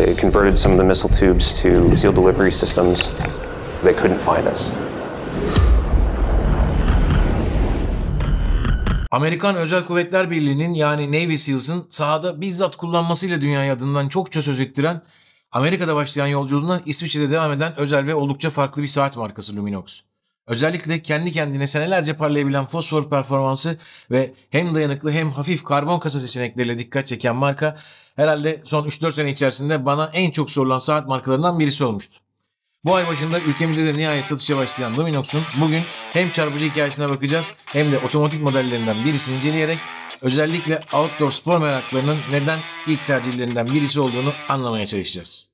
They converted some of the missile tubes to SEAL delivery systems. They couldn't find us. Amerikan Özel Kuvvetler Birliği'nin yani Navy SEALs'ın sahada bizzat kullanmasıyla dünya adından çokça söz ettiren, Amerika'da başlayan yolculuğuna İsviçre'de devam eden özel ve oldukça farklı bir saat markası Luminox. Özellikle kendi kendine senelerce parlayabilen fosfor performansı ve hem dayanıklı hem hafif karbon kasa seçenekleriyle dikkat çeken marka herhalde son 3-4 sene içerisinde bana en çok sorulan saat markalarından birisi olmuştu. Bu ay başında ülkemizde de nihayet satışa başlayan Luminox'un bugün hem çarpıcı hikayesine bakacağız hem de otomatik modellerinden birisini inceleyerek özellikle outdoor spor meraklarının neden ilk tercihlerinden birisi olduğunu anlamaya çalışacağız.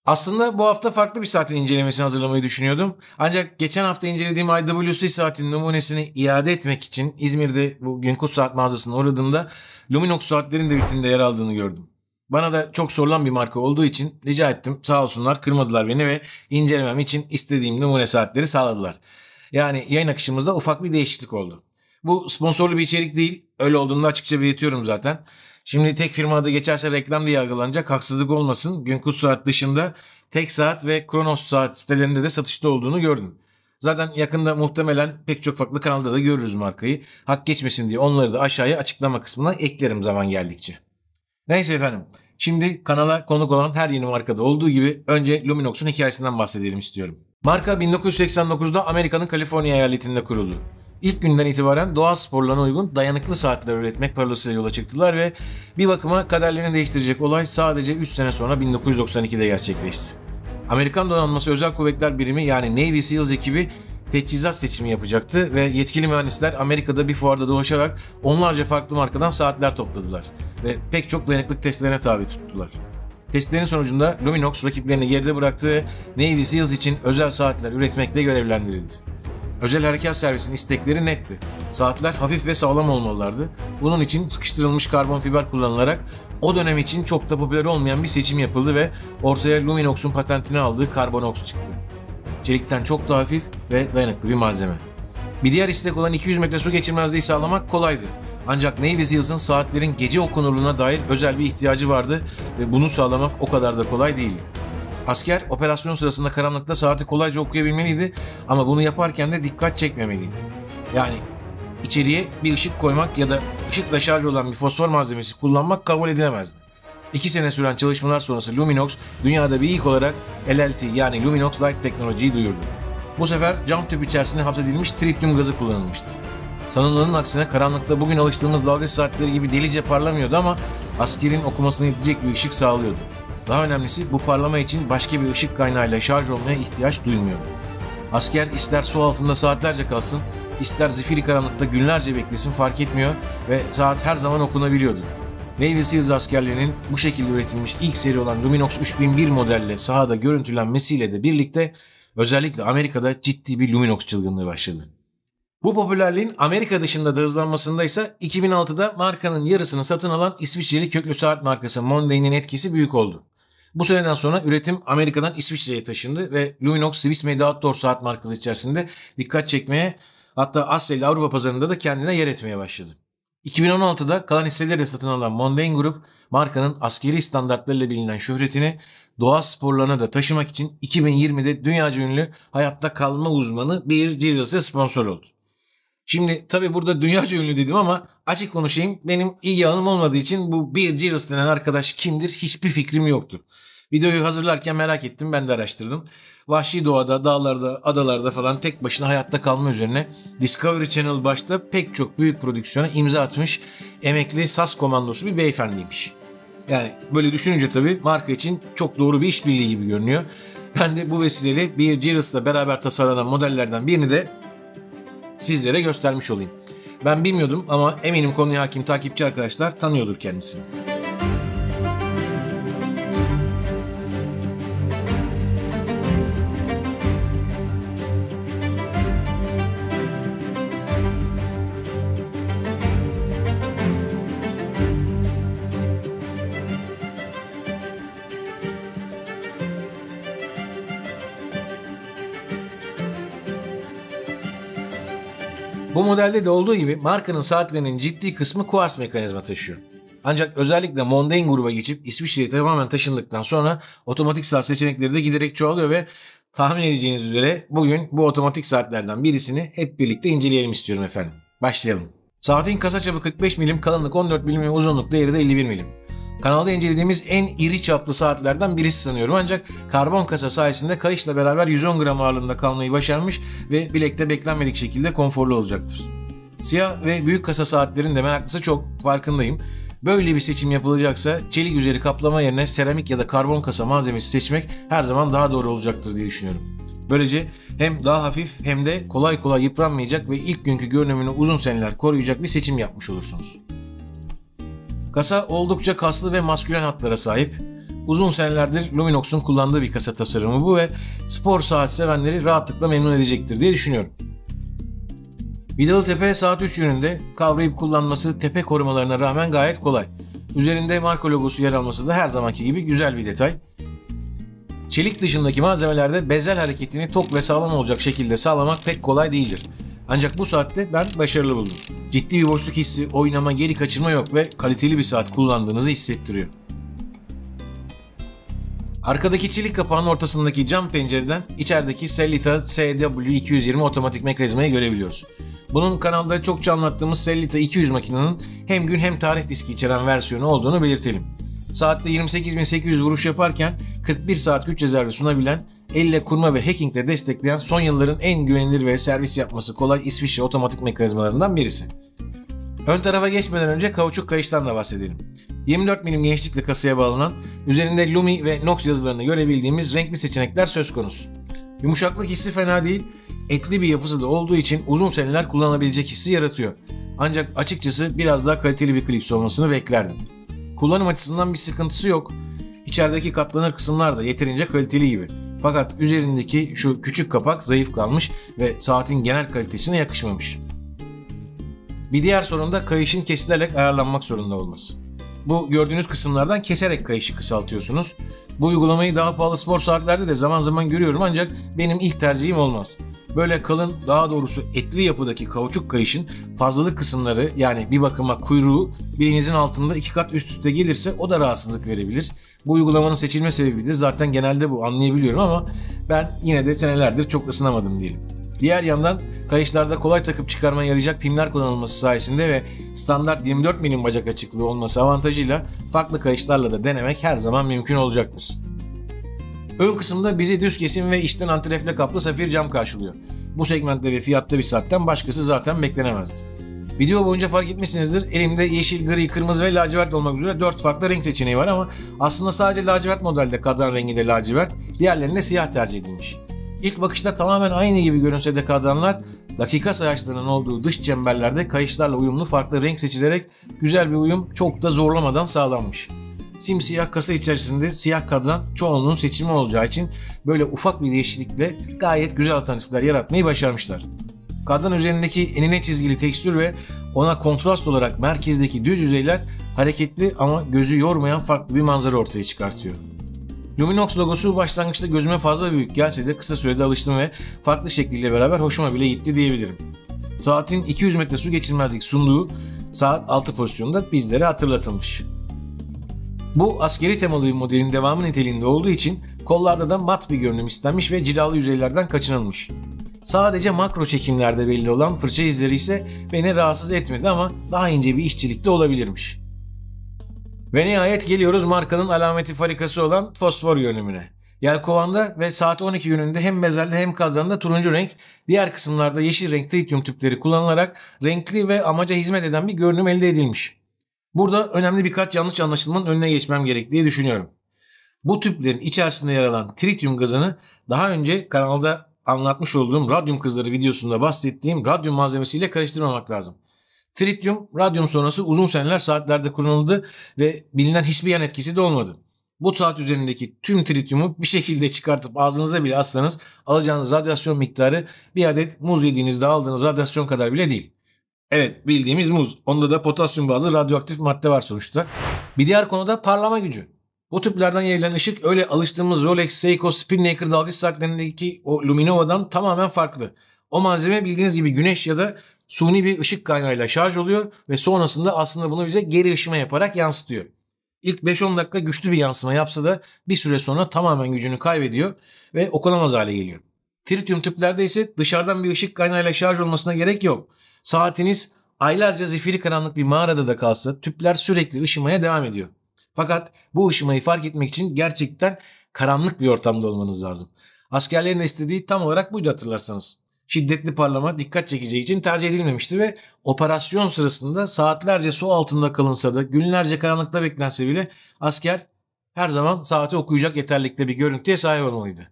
Aslında bu hafta farklı bir saatin incelemesini hazırlamayı düşünüyordum. Ancak geçen hafta incelediğim IWC saatin numunesini iade etmek için İzmir'de bu Günkut Saat mağazasına uğradığımda Luminox saatlerin de vitrinde yer aldığını gördüm. Bana da çok sorulan bir marka olduğu için rica ettim. Sağ olsunlar kırmadılar beni ve incelemem için istediğim numune saatleri sağladılar. Yani yayın akışımızda ufak bir değişiklik oldu. Bu sponsorlu bir içerik değil. Öyle olduğunu açıkça belirtiyorum zaten. Şimdi tek firma adı geçerse reklam diye yargılanacak, haksızlık olmasın. Günkut Saat dışında Tek Saat ve Kronos Saat sitelerinde de satışta olduğunu gördüm. Zaten yakında muhtemelen pek çok farklı kanalda da görürüz markayı. Hak geçmesin diye onları da aşağıya açıklama kısmına eklerim zaman geldikçe. Neyse efendim. Şimdi kanala konuk olan her yeni markada olduğu gibi önce Luminox'un hikayesinden bahsedelim istiyorum. Marka 1989'da Amerika'nın Kaliforniya eyaletinde kuruldu. İlk günden itibaren doğa sporlarına uygun dayanıklı saatler üretmek parolasıyla yola çıktılar ve bir bakıma kaderlerini değiştirecek olay sadece 3 sene sonra 1992'de gerçekleşti. Amerikan Donanması Özel Kuvvetler Birimi yani Navy SEALs ekibi teçhizat seçimi yapacaktı ve yetkili mühendisler Amerika'da bir fuarda dolaşarak onlarca farklı markadan saatler topladılar ve pek çok dayanıklık testlerine tabi tuttular. Testlerin sonucunda Luminox rakiplerini geride bıraktı ve Navy SEALs için özel saatler üretmekle görevlendirildi. Özel Harekat Servisi'nin istekleri netti. Saatler hafif ve sağlam olmalılardı. Bunun için sıkıştırılmış karbon fiber kullanılarak o dönem için çok da popüler olmayan bir seçim yapıldı ve ortaya Luminox'un patentini aldığı Carbonox çıktı. Çelikten çok daha hafif ve dayanıklı bir malzeme. Bir diğer istek olan 200 metre su geçirmezliği sağlamak kolaydı. Ancak Navy SEALs'ın saatlerin gece okunurluğuna dair özel bir ihtiyacı vardı ve bunu sağlamak o kadar da kolay değildi. Asker operasyon sırasında karanlıkta saati kolayca okuyabilmeliydi ama bunu yaparken de dikkat çekmemeliydi. Yani içeriye bir ışık koymak ya da ışıkla şarj olan bir fosfor malzemesi kullanmak kabul edilemezdi. 2 sene süren çalışmalar sonrası Luminox dünyada bir ilk olarak LLT yani Luminox Light Technology'yi duyurdu. Bu sefer cam tüp içerisinde hapsedilmiş trityum gazı kullanılmıştı. Sanılanın aksine karanlıkta bugün alıştığımız dalgıç saatleri gibi delice parlamıyordu ama askerin okumasına yetecek bir ışık sağlıyordu. Daha önemlisi bu parlama için başka bir ışık kaynağıyla şarj olmaya ihtiyaç duymuyordu. Asker ister su altında saatlerce kalsın, ister zifiri karanlıkta günlerce beklesin fark etmiyor ve saat her zaman okunabiliyordu. Navy SEALs askerlerinin bu şekilde üretilmiş ilk seri olan Luminox 3001 modelle sahada görüntülenmesiyle de birlikte özellikle Amerika'da ciddi bir Luminox çılgınlığı başladı. Bu popülerliğin Amerika dışında da hızlanmasında ise 2006'da markanın yarısını satın alan İsviçreli köklü saat markası Mondai'nin etkisi büyük oldu. Bu seneden sonra üretim Amerika'dan İsviçre'ye taşındı ve Luminox Swiss Made Outdoor saat markaları içerisinde dikkat çekmeye, hatta Asya ile Avrupa pazarında da kendine yer etmeye başladı. 2016'da kalan hisseleri de satın alan Mondain Group, markanın askeri standartlarıyla bilinen şöhretini doğa sporlarına da taşımak için 2020'de dünyaca ünlü hayatta kalma uzmanı Bear Grylls'e sponsor oldu. Şimdi tabi burada dünyaca ünlü dedim ama açık konuşayım, benim ilgi alanım olmadığı için bu Bear Grylls denen arkadaş kimdir hiçbir fikrim yoktu. Videoyu hazırlarken merak ettim, ben de araştırdım. Vahşi doğada, dağlarda, adalarda falan tek başına hayatta kalma üzerine Discovery Channel başta pek çok büyük prodüksiyona imza atmış emekli SAS komandosu bir beyefendiymiş. Yani böyle düşününce tabii marka için çok doğru bir işbirliği gibi görünüyor. Ben de bu vesileyle Bear Grylls'la beraber tasarlanan modellerden birini de sizlere göstermiş olayım. Ben bilmiyordum ama eminim konuya hakim takipçi arkadaşlar tanıyordur kendisini. Bu modelde de olduğu gibi markanın saatlerinin ciddi kısmı kuars mekanizma taşıyor. Ancak özellikle Mondain gruba geçip İsviçre'ye tamamen taşındıktan sonra otomatik saat seçenekleri de giderek çoğalıyor ve tahmin edeceğiniz üzere bugün bu otomatik saatlerden birisini hep birlikte inceleyelim istiyorum efendim. Başlayalım. Saatin kasa çapı 45 milim, kalınlık 14 milim ve uzunluk değeri de 51 milim. Kanalda incelediğimiz en iri çaplı saatlerden birisi sanıyorum, ancak karbon kasa sayesinde kayışla beraber 110 gram ağırlığında kalmayı başarmış ve bilekte beklenmedik şekilde konforlu olacaktır. Siyah ve büyük kasa saatlerin de meraklısı çok, farkındayım. Böyle bir seçim yapılacaksa çelik üzeri kaplama yerine seramik ya da karbon kasa malzemesi seçmek her zaman daha doğru olacaktır diye düşünüyorum. Böylece hem daha hafif hem de kolay kolay yıpranmayacak ve ilk günkü görünümünü uzun seneler koruyacak bir seçim yapmış olursunuz. Kasa oldukça kaslı ve maskülen hatlara sahip. Uzun senelerdir Luminox'un kullandığı bir kasa tasarımı bu ve spor saat sevenleri rahatlıkla memnun edecektir diye düşünüyorum. Vidalı tepe saat 3 yönünde, kavrayıp kullanması tepe korumalarına rağmen gayet kolay. Üzerinde marka logosu yer alması da her zamanki gibi güzel bir detay. Çelik dışındaki malzemelerde bezel hareketini tok ve sağlam olacak şekilde sağlamak pek kolay değildir. Ancak bu saatte ben başarılı buldum. Ciddi bir boşluk hissi, oynama, geri kaçırma yok ve kaliteli bir saat kullandığınızı hissettiriyor. Arkadaki çelik kapağın ortasındaki cam pencereden içerideki Sellita SW220 otomatik mekanizmayı görebiliyoruz. Bunun kanalda çokça anlattığımız Sellita 200 makinenin hem gün hem tarih diski içeren versiyonu olduğunu belirtelim. Saatte 28.800 vuruş yaparken 41 saat güç rezervi sunabilen, elle kurma ve hackingle destekleyen son yılların en güvenilir ve servis yapması kolay İsviçre otomatik mekanizmalarından birisi. Ön tarafa geçmeden önce kauçuk kayıştan da bahsedelim. 24 milim genişlikle kasaya bağlanan, üzerinde Lumi ve Nox yazılarını görebildiğimiz renkli seçenekler söz konusu. Yumuşaklık hissi fena değil, etli bir yapısı da olduğu için uzun seneler kullanabilecek hissi yaratıyor. Ancak açıkçası biraz daha kaliteli bir klips olmasını beklerdim. Kullanım açısından bir sıkıntısı yok. İçerideki katlanır kısımlar da yeterince kaliteli gibi. Fakat üzerindeki şu küçük kapak zayıf kalmış ve saatin genel kalitesine yakışmamış. Bir diğer sorun da kayışın kesilerek ayarlanmak zorunda olması. Bu gördüğünüz kısımlardan keserek kayışı kısaltıyorsunuz. Bu uygulamayı daha pahalı spor saatlerde de zaman zaman görüyorum, ancak benim ilk tercihim olmaz. Böyle kalın, daha doğrusu etli yapıdaki kauçuk kayışın fazlalık kısımları, yani bir bakıma kuyruğu bilinizin altında 2 kat üst üste gelirse o da rahatsızlık verebilir. Bu uygulamanın seçilme sebebi de zaten genelde bu, anlayabiliyorum, ama ben yine de senelerdir çok ısınamadım diyelim. Diğer yandan kayışlarda kolay takıp çıkarmaya yarayacak pimler kullanılması sayesinde ve standart 24 milim bacak açıklığı olması avantajıyla farklı kayışlarla da denemek her zaman mümkün olacaktır. Ön kısımda bizi düz kesim ve içten antrefle kaplı safir cam karşılıyor. Bu segmentte ve fiyatta bir saatten başkası zaten beklenemezdi. Video boyunca fark etmişsinizdir, elimde yeşil, gri, kırmızı ve lacivert olmak üzere 4 farklı renk seçeneği var, ama aslında sadece lacivert modelde kadran rengi de lacivert, diğerlerinde siyah tercih edilmiş. İlk bakışta tamamen aynı gibi görünse de kadranlar, dakika sayaçlarının olduğu dış çemberlerde kayışlarla uyumlu farklı renk seçilerek güzel bir uyum çok da zorlamadan sağlanmış. Simsiyah kasa içerisinde siyah kadran çoğunluğun seçimi olacağı için böyle ufak bir değişiklikle gayet güzel alternatifler yaratmayı başarmışlar. Kadran üzerindeki enine çizgili tekstür ve ona kontrast olarak merkezdeki düz yüzeyler hareketli ama gözü yormayan farklı bir manzara ortaya çıkartıyor. Luminox logosu başlangıçta gözüme fazla büyük gelse de kısa sürede alıştım ve farklı şekliyle beraber hoşuma bile gitti diyebilirim. Saatin 200 metre su geçirmezlik sunduğu saat 6 pozisyonda bizlere hatırlatılmış. Bu askeri temalı bir modelin devamı niteliğinde olduğu için kollarda da mat bir görünüm istenmiş ve cilalı yüzeylerden kaçınılmış. Sadece makro çekimlerde belli olan fırça izleri ise beni rahatsız etmedi, ama daha ince bir işçilikte olabilirmiş. Ve nihayet geliyoruz markanın alameti farikası olan fosfor yönümüne. Yelkovanda ve saat 12 yönünde hem bezelde hem kadranda turuncu renk, diğer kısımlarda yeşil renk tritium tüpleri kullanılarak renkli ve amaca hizmet eden bir görünüm elde edilmiş. Burada önemli birkaç yanlış anlaşılmanın önüne geçmem gerek diye düşünüyorum. Bu tüplerin içerisinde yer alan tritium gazını daha önce kanalda anlatmış olduğum radyum kızları videosunda bahsettiğim radyum malzemesiyle karıştırmamak lazım. Tritium, radyum sonrası uzun seneler saatlerde kullanıldı ve bilinen hiçbir yan etkisi de olmadı. Bu saat üzerindeki tüm tritiumu bir şekilde çıkartıp ağzınıza bile atsanız alacağınız radyasyon miktarı bir adet muz yediğinizde aldığınız radyasyon kadar bile değil. Evet, bildiğimiz muz. Onda da potasyum bazlı radyoaktif madde var sonuçta. Bir diğer konu da parlama gücü. Bu tüplerden yayılan ışık öyle alıştığımız Rolex, Seiko, Spinnaker dalgıç saatlerindeki o Luminova'dan tamamen farklı. O malzeme bildiğiniz gibi güneş ya da suni bir ışık kaynağıyla şarj oluyor ve sonrasında aslında bunu bize geri ışıma yaparak yansıtıyor. İlk 5-10 dakika güçlü bir yansıma yapsa da bir süre sonra tamamen gücünü kaybediyor ve okunamaz hale geliyor. Tritium tüplerde ise dışarıdan bir ışık kaynağıyla şarj olmasına gerek yok. Saatiniz aylarca zifiri karanlık bir mağarada da kalsa tüpler sürekli ışımaya devam ediyor. Fakat bu ışımayı fark etmek için gerçekten karanlık bir ortamda olmanız lazım. Askerlerin istediği tam olarak buydu hatırlarsanız. Şiddetli parlama dikkat çekeceği için tercih edilmemişti ve operasyon sırasında saatlerce su altında kalınsa da günlerce karanlıkta beklense bile asker her zaman saati okuyacak yeterlilikte bir görüntüye sahip olmalıydı.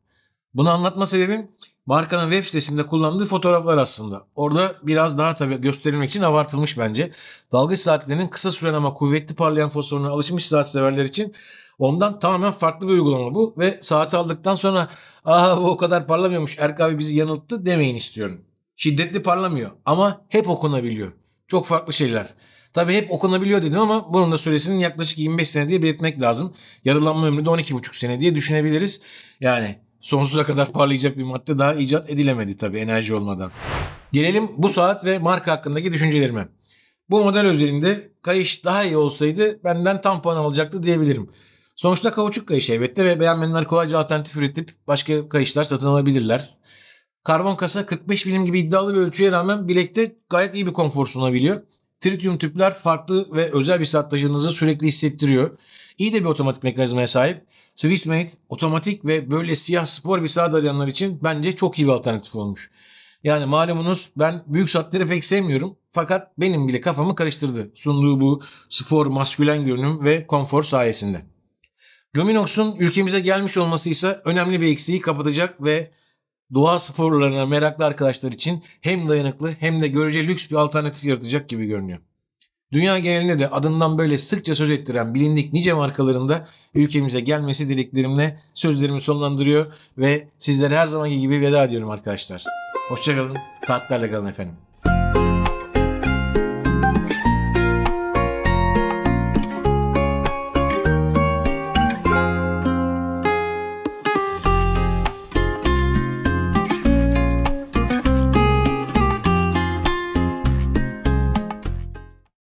Bunu anlatma sebebim markanın web sitesinde kullandığı fotoğraflar aslında. Orada biraz daha tabii gösterilmek için abartılmış bence. Dalgıç saatlerinin kısa süren ama kuvvetli parlayan fosforuna alışmış saat severler için ondan tamamen farklı bir uygulama bu. Ve saati aldıktan sonra bu o kadar parlamıyormuş Erk abi bizi yanılttı demeyin istiyorum. Şiddetli parlamıyor ama hep okunabiliyor. Çok farklı şeyler. Tabii hep okunabiliyor dedim ama bunun da süresinin yaklaşık 25 sene diye belirtmek lazım. Yarılanma ömrü de 12,5 sene diye düşünebiliriz. Yani sonsuza kadar parlayacak bir madde daha icat edilemedi tabii enerji olmadan. Gelelim bu saat ve marka hakkındaki düşüncelerime. Bu model özelinde kayış daha iyi olsaydı benden tam puan alacaktı diyebilirim. Sonuçta kauçuk kayış elbette ve beğenmeyenler kolayca alternatif üretip başka kayışlar satın alabilirler. Karbon kasa 45 milim gibi iddialı bir ölçüye rağmen bilekte gayet iyi bir konfor sunabiliyor. Tritium tüpler farklı ve özel bir saat taşıdığınızı sürekli hissettiriyor. İyi de bir otomatik mekanizmaya sahip. Swissmade otomatik ve böyle siyah spor bir saat arayanlar için bence çok iyi bir alternatif olmuş. Yani malumunuz ben büyük saatleri pek sevmiyorum fakat benim bile kafamı karıştırdı sunduğu bu spor, maskülen görünüm ve konfor sayesinde. Luminox'un ülkemize gelmiş olması ise önemli bir eksiği kapatacak ve doğa sporlarına meraklı arkadaşlar için hem dayanıklı hem de görece lüks bir alternatif yaratacak gibi görünüyor. Dünya genelinde de adından böyle sıkça söz ettiren bilindik nice markalarında ülkemize gelmesi dileklerimle sözlerimi sonlandırıyor ve sizlere her zamanki gibi veda ediyorum arkadaşlar. Hoşça kalın, saatlerle kalın efendim.